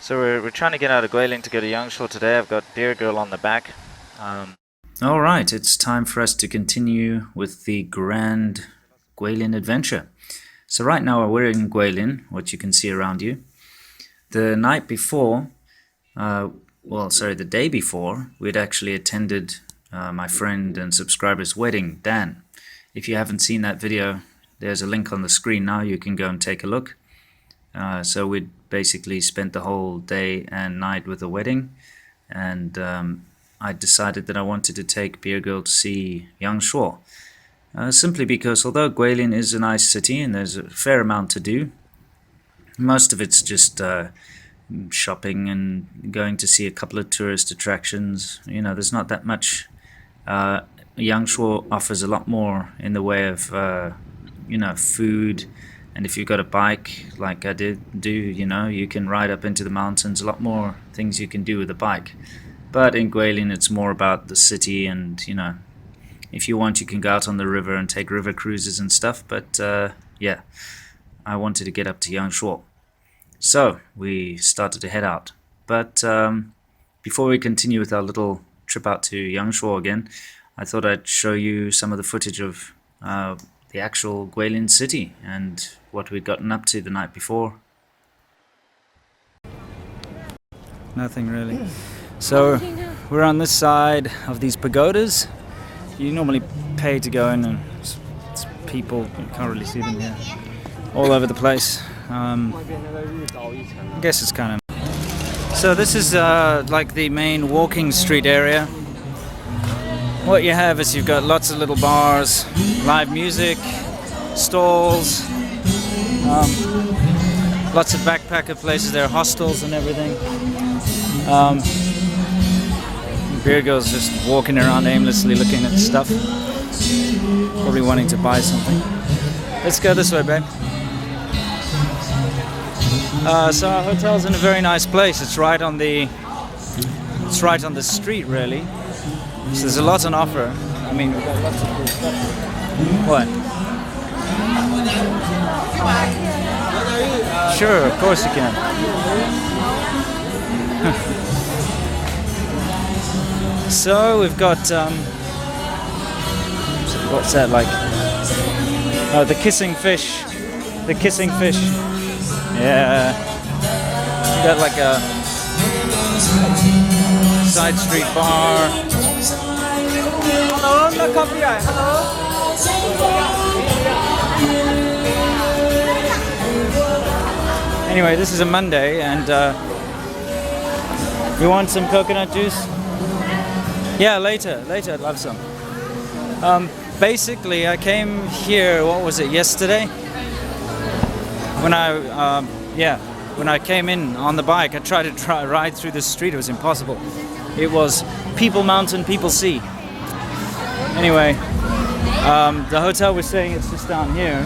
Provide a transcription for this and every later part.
So we're trying to get out of Guilin to go to Yangshuo today. I've got Beer Girl on the back. Alright, it's time for us to continue with the grand Guilin adventure. So right now we're in Guilin, what you can see around you. The night before, the day before, we'd actually attended my friend and subscriber's wedding, Dan. If you haven't seen that video, there's a link on the screen now, you can go and take a look. So we'd basically spent the whole day and night with the wedding, and I decided that I wanted to take Beer Girl to see Yangshuo. Simply because although Guilin is a nice city and there's a fair amount to do, most of it's just shopping and going to see a couple of tourist attractions. You know, there's not that much. Yangshuo offers a lot more in the way of food, and if you've got a bike like I do, you can ride up into the mountains. A lot more things you can do with a bike. But in Guilin it's more about the city, and if you want you can go out on the river and take river cruises and stuff, but yeah, I wanted to get up to Yangshuo. So we started to head out. But before we continue with our little trip out to Yangshuo again, I thought I'd show you some of the footage of the actual Guilin city and what we'd gotten up to the night before. Nothing really. So we're on this side of these pagodas. You normally pay to go in, and it's people, you can't really see them here, all over the place. I guess it's kind of... So this is like the main walking street area. What you have is you've got lots of little bars, live music, stalls, lots of backpacker places. There are hostels and everything. Beer Girl's just walking around aimlessly looking at stuff, probably wanting to buy something. Let's go this way, babe. So our hotel's in a very nice place. It's right on the street, really. So there's a lot on offer. I mean, we've got lots of cool stuff. What? Sure, of course you can. So we've got what's that like? Oh, the kissing fish. The kissing fish. Yeah. We got like a side street bar. Hello, no coffee. Hello. Anyway, this is a Monday, and you want some coconut juice? Yeah, later. I'd love some. Basically, I came here. What was it? Yesterday? When I came in on the bike, I tried to ride through the street. It was impossible. It was people mountain, people sea. Anyway, the hotel we're staying is just down here,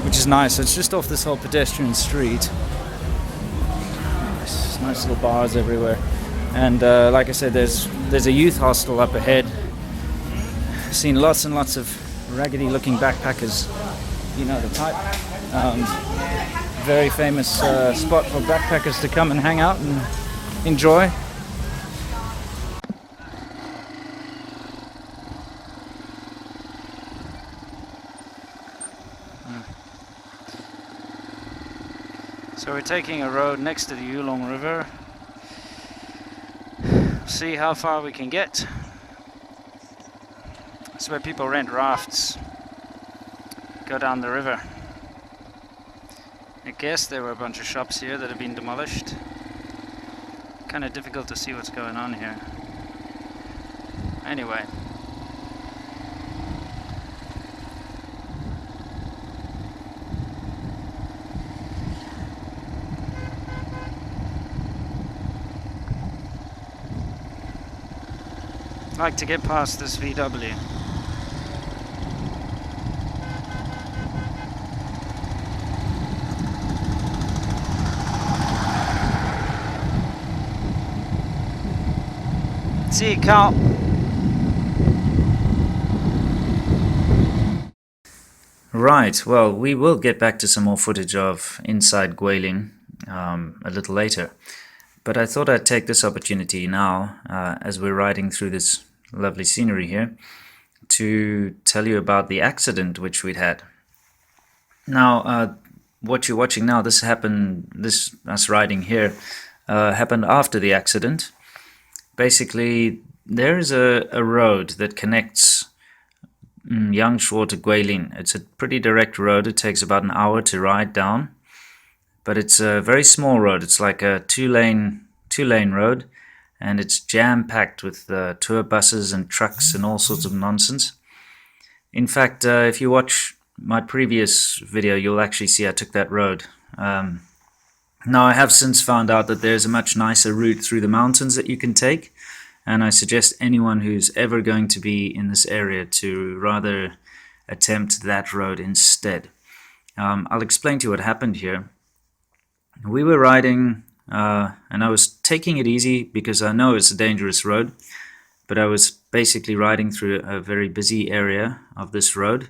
which is nice. It's just off this whole pedestrian street. Nice little bars everywhere. And like I said, there's a youth hostel up ahead. Seen lots and lots of raggedy looking backpackers. You know the type. Very famous spot for backpackers to come and hang out and enjoy. So we're taking a road next to the Yulong River. See how far we can get. That's where people rent rafts, go down the river. I guess there were a bunch of shops here that have been demolished. Kind of difficult to see what's going on here. Anyway. I'd like to get past this VW. See you, Carl. Right, well, we will get back to some more footage of inside Guilin. a little later. But I thought I'd take this opportunity now, as we're riding through this lovely scenery here, to tell you about the accident which we'd had. Now, what you're watching now, us riding here, happened after the accident. Basically, there is a road that connects Yangshuo to Guilin. It's a pretty direct road. It takes about an hour to ride down, but it's a very small road. It's like a two-lane road, and it's jam-packed with tour buses and trucks and all sorts of nonsense. In fact, if you watch my previous video, you'll actually see I took that road. Now, I have since found out that there's a much nicer route through the mountains that you can take, and I suggest anyone who's ever going to be in this area to rather attempt that road instead. I'll explain to you what happened here. We were riding, and I was taking it easy because I know it's a dangerous road, but I was basically riding through a very busy area of this road,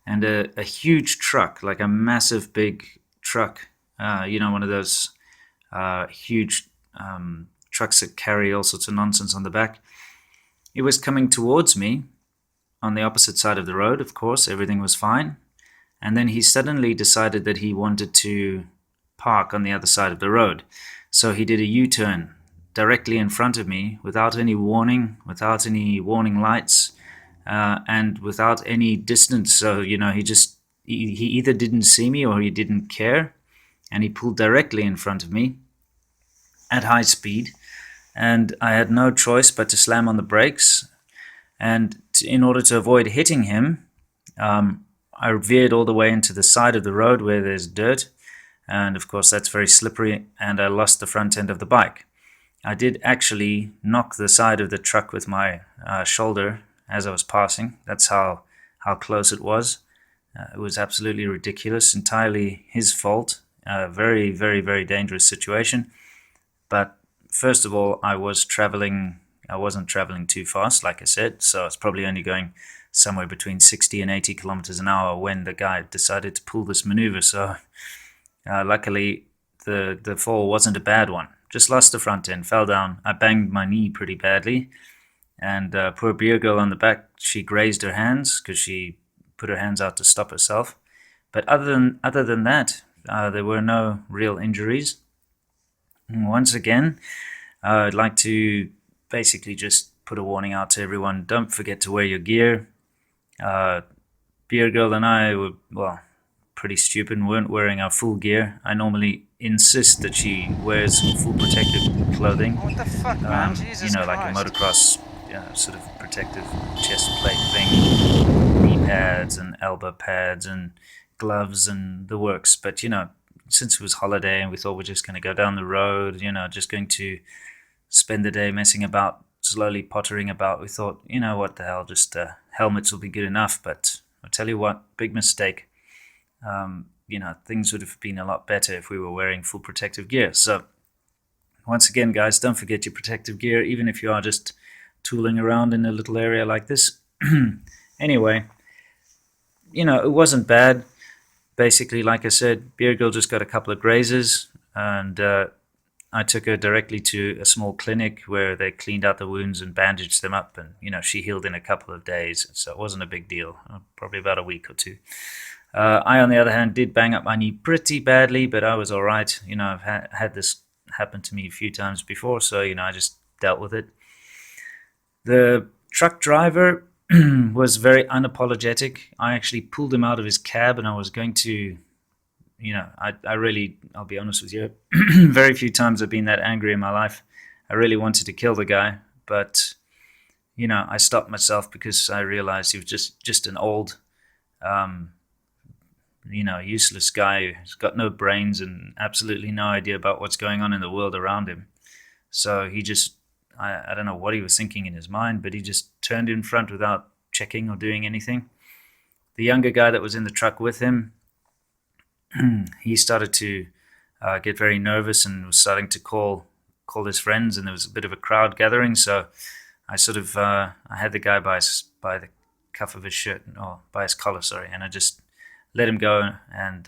and a huge truck, like a massive big truck, one of those huge trucks that carry all sorts of nonsense on the back. It was coming towards me on the opposite side of the road, of course, everything was fine. And then he suddenly decided that he wanted to park on the other side of the road. So he did a U-turn directly in front of me without any warning, without any warning lights, and without any distance. So, he either didn't see me or he didn't care. And he pulled directly in front of me at high speed. And I had no choice but to slam on the brakes. And in order to avoid hitting him, I veered all the way into the side of the road where there's dirt. And of course, that's very slippery, and I lost the front end of the bike. I did actually knock the side of the truck with my shoulder as I was passing. That's how close it was. It was absolutely ridiculous, entirely his fault. Very, very, very dangerous situation. But first of all, I wasn't traveling too fast, like I said, so I was probably only going somewhere between 60 and 80 kilometers an hour when the guy decided to pull this maneuver. So luckily, the fall wasn't a bad one. Just lost the front end, fell down. I banged my knee pretty badly, and poor beer girl on the back, she grazed her hands because she put her hands out to stop herself. But other than that, there were no real injuries. And once again, I'd like to basically just put a warning out to everyone. Don't forget to wear your gear. Beer girl and I were, pretty stupid and weren't wearing our full gear. I normally insist that she wears full protective clothing. What the fuck, man? Jesus Christ. Like a motocross sort of protective chest plate thing, knee pads and elbow pads and gloves and the works. But, since it was holiday and we thought we're just going to go down the road, just going to spend the day messing about, slowly pottering about, we thought, what the hell, just helmets will be good enough. But I'll tell you what, big mistake. Things would have been a lot better if we were wearing full protective gear. So once again, guys, don't forget your protective gear, even if you are just tooling around in a little area like this. Anyway, it wasn't bad. Basically, like I said, Beer Girl just got a couple of grazes, and I took her directly to a small clinic where they cleaned out the wounds and bandaged them up, and she healed in a couple of days, so it wasn't a big deal, probably about a week or two. I, on the other hand, did bang up my knee pretty badly, but I was all right. I've had this happen to me a few times before, so I just dealt with it. The truck driver was very unapologetic. I actually pulled him out of his cab, and I was going to, I'll be honest with you, very few times I've been that angry in my life. I really wanted to kill the guy, but, I stopped myself because I realized he was just an old, useless guy who's got no brains and absolutely no idea about what's going on in the world around him. So he just, I don't know what he was thinking in his mind, but he just turned in front without checking or doing anything. The younger guy that was in the truck with him, he started to get very nervous and was starting to call his friends, and there was a bit of a crowd gathering. So I sort of I had the guy by the cuff of his shirt, or by his collar, sorry, and I just let him go and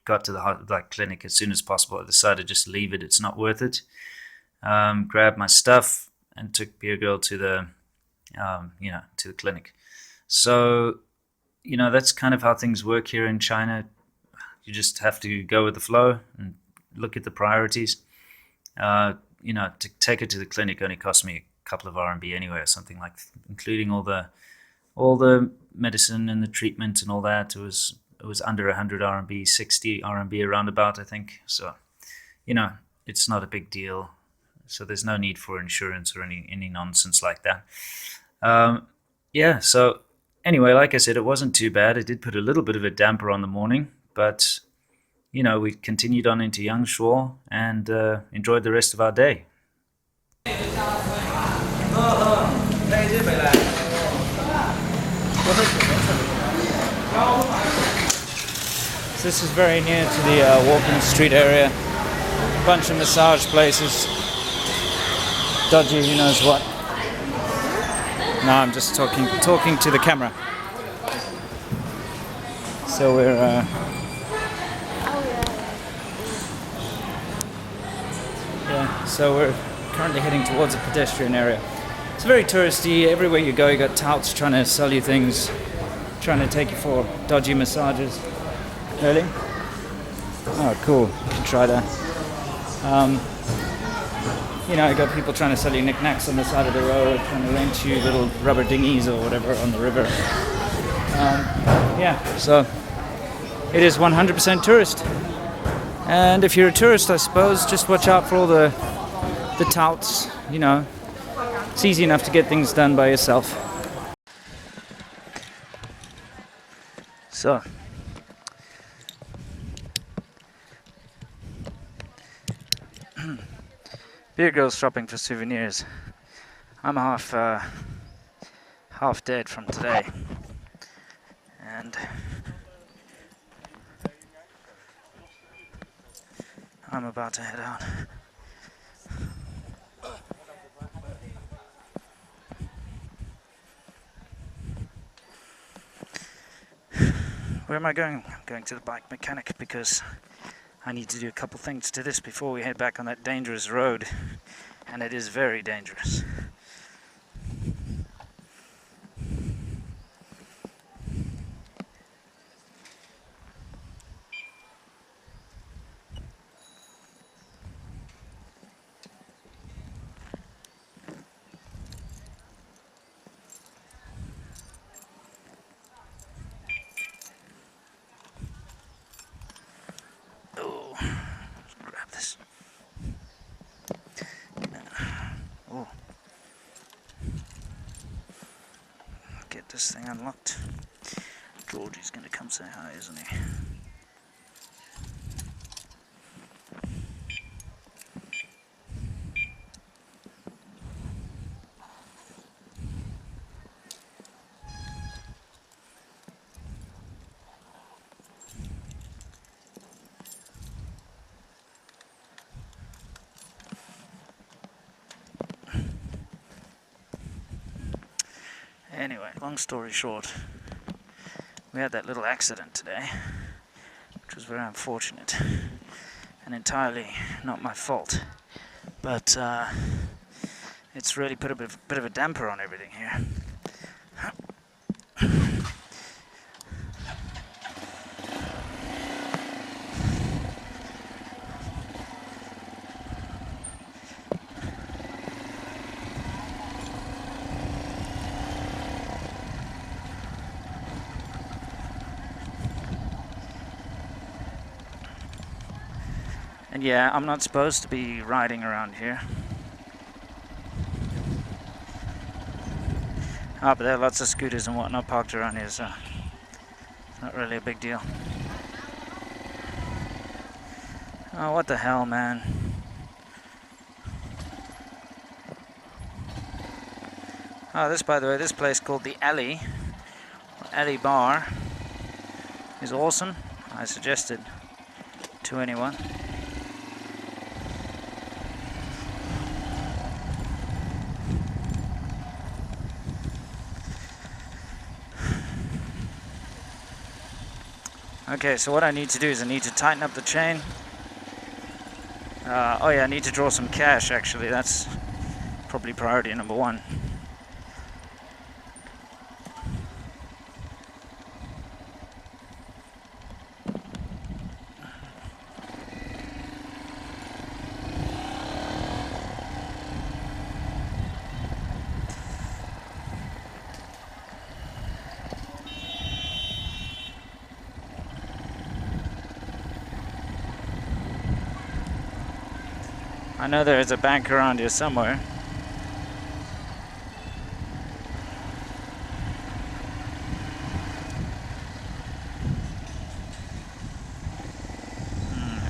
got to the clinic as soon as possible. I decided just to leave it. It's not worth it. Grabbed my stuff and took Beer Girl to the to the clinic. So that's kind of how things work here in China. You just have to go with the flow and look at the priorities. To take her to the clinic only cost me a couple of RMB anyway, or something like, including all the medicine and the treatment and all that. It was under 100 RMB, 60 RMB around about, I think. So, it's not a big deal. So there's no need for insurance or any nonsense like that. So anyway, like I said, it wasn't too bad. It did put a little bit of a damper on the morning, but we continued on into Yangshuo and enjoyed the rest of our day. So this is very near to the walking street area. A bunch of massage places. Dodgy, who knows what. No, I'm just talking to the camera. So we're we're currently heading towards a pedestrian area. It's very touristy. Everywhere you go, you got touts trying to sell you things, trying to take you for dodgy massages. Really? Oh, cool. You can try that. You got people trying to sell you knickknacks on the side of the road, trying to rent you little rubber dinghies or whatever on the river. So it is 100% tourist. And if you're a tourist, I suppose, just watch out for all the touts. It's easy enough to get things done by yourself. So, Beer Girl's shopping for souvenirs. I'm half dead from today, and I'm about to head out. Where am I going? I'm going to the bike mechanic because I need to do a couple things to this before we head back on that dangerous road, and it is very dangerous. This thing unlocked. Georgie's gonna come say hi, isn't he? Anyway, long story short, we had that little accident today, which was very unfortunate and entirely not my fault, but it's really put a bit of a damper on everything here. And yeah, I'm not supposed to be riding around here. But there are lots of scooters and whatnot parked around here, so it's not really a big deal. Oh, what the hell, man. Oh, this, by the way, this place called the Alley, Alley Bar, is awesome. I suggest it to anyone. Okay, so what I need to do is I need to tighten up the chain. Oh yeah, I need to draw some cash actually. That's probably priority number one. I know there is a bank around here somewhere.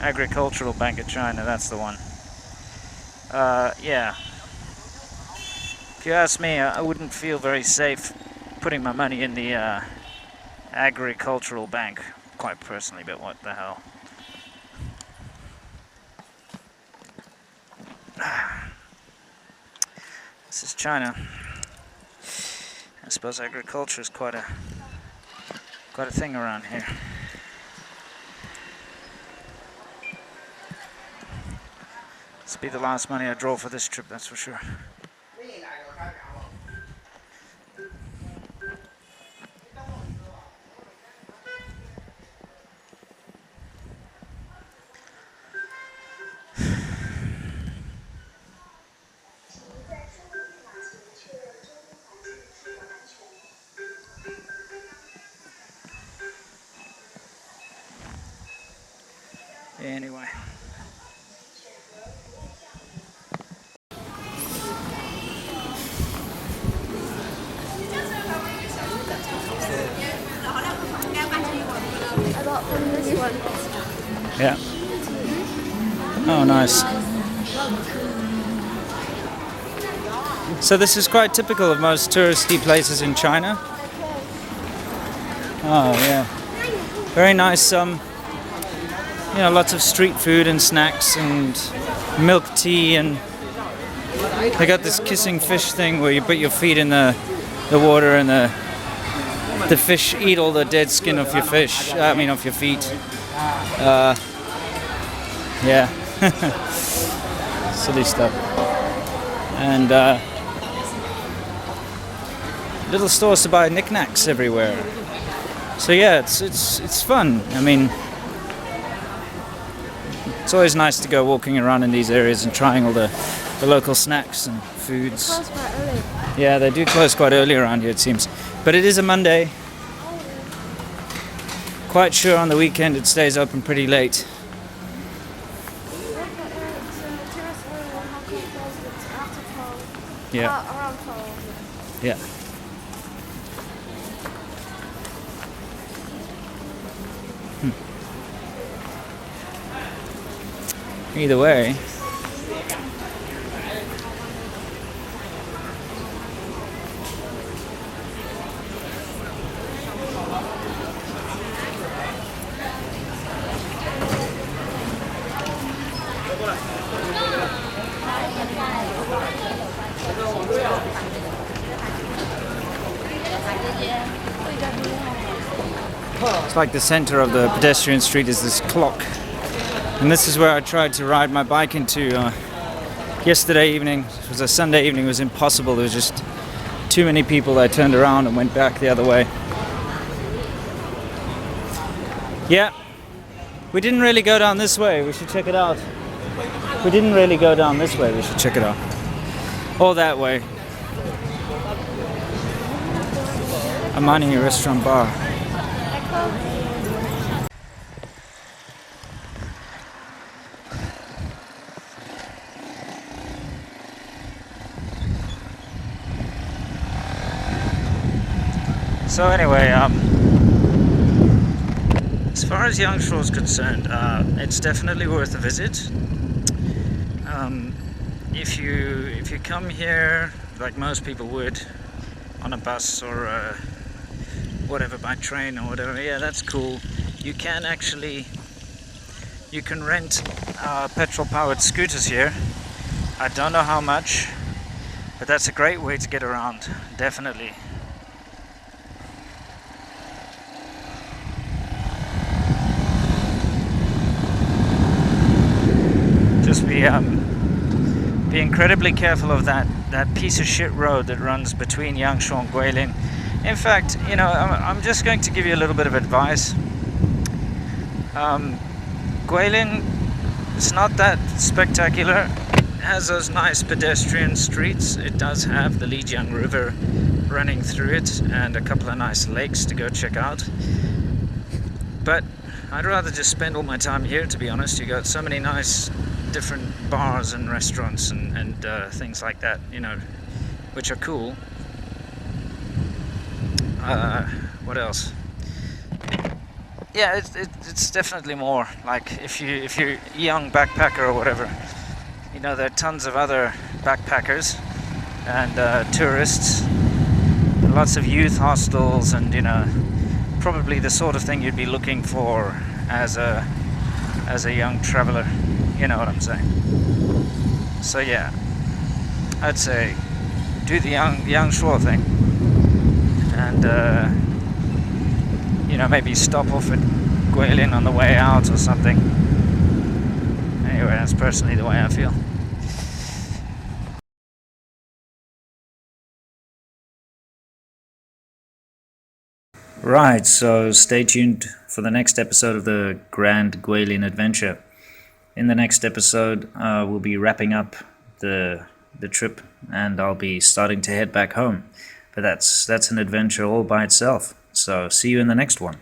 Agricultural Bank of China, that's the one. Yeah. If you ask me, I wouldn't feel very safe putting my money in the agricultural bank, quite personally, but what the hell. This is China. I suppose agriculture is quite a thing around here. This will be the last money I draw for this trip, that's for sure. Anyway. I bought from this one. Yeah. Oh, nice. So this is quite typical of most touristy places in China. Oh, yeah. Very nice, you know, lots of street food and snacks and milk tea, and they got this kissing fish thing where you put your feet in the water and the fish eat all the dead skin off your fish. I mean, off your feet. Yeah. Silly stuff. And little stores to buy knickknacks everywhere. So yeah, it's fun. I mean, it's always nice to go walking around in these areas and trying all the local snacks and foods. Close quite early. Yeah, they do close quite early around here, it seems. But it is a Monday. Quite sure on the weekend it stays open pretty late. Yeah. Around 12. Yeah. Either way. It's like the center of the pedestrian street is this clock. And this is where I tried to ride my bike into yesterday evening. It was a Sunday evening, it was impossible. There was just too many people. I turned around and went back the other way. Yeah, we didn't really go down this way. We should check it out. We didn't really go down this way. We should check it out. Or that way. Amani Restaurant Bar. So anyway, as far as Yangshuo is concerned, it's definitely worth a visit. If you come here, like most people would, on a bus or whatever, by train or whatever, yeah, that's cool. You can rent petrol-powered scooters here. I don't know how much, but that's a great way to get around, definitely. just be incredibly careful of that piece of shit road that runs between Yangshuo and Guilin. In fact, you know, I'm just going to give you a little bit of advice. Guilin, it's not that spectacular. It has those nice pedestrian streets. It does have the Lijiang River running through it and a couple of nice lakes to go check out. But I'd rather just spend all my time here, to be honest. You got so many nice different bars and restaurants and things like that, you know, which are cool. What else? Yeah, it's definitely more like if you're a young backpacker or whatever, you know, there are tons of other backpackers and tourists, lots of youth hostels, and you know, probably the sort of thing you'd be looking for as a young traveler. You know what I'm saying? So yeah, I'd say do the Yangshuo thing, and you know, maybe stop off at Guilin on the way out or something. Anyway, that's personally the way I feel. Right, so stay tuned for the next episode of the Grand Guilin adventure. In the next episode, we'll be wrapping up the trip, and I'll be starting to head back home. But that's an adventure all by itself. So see you in the next one.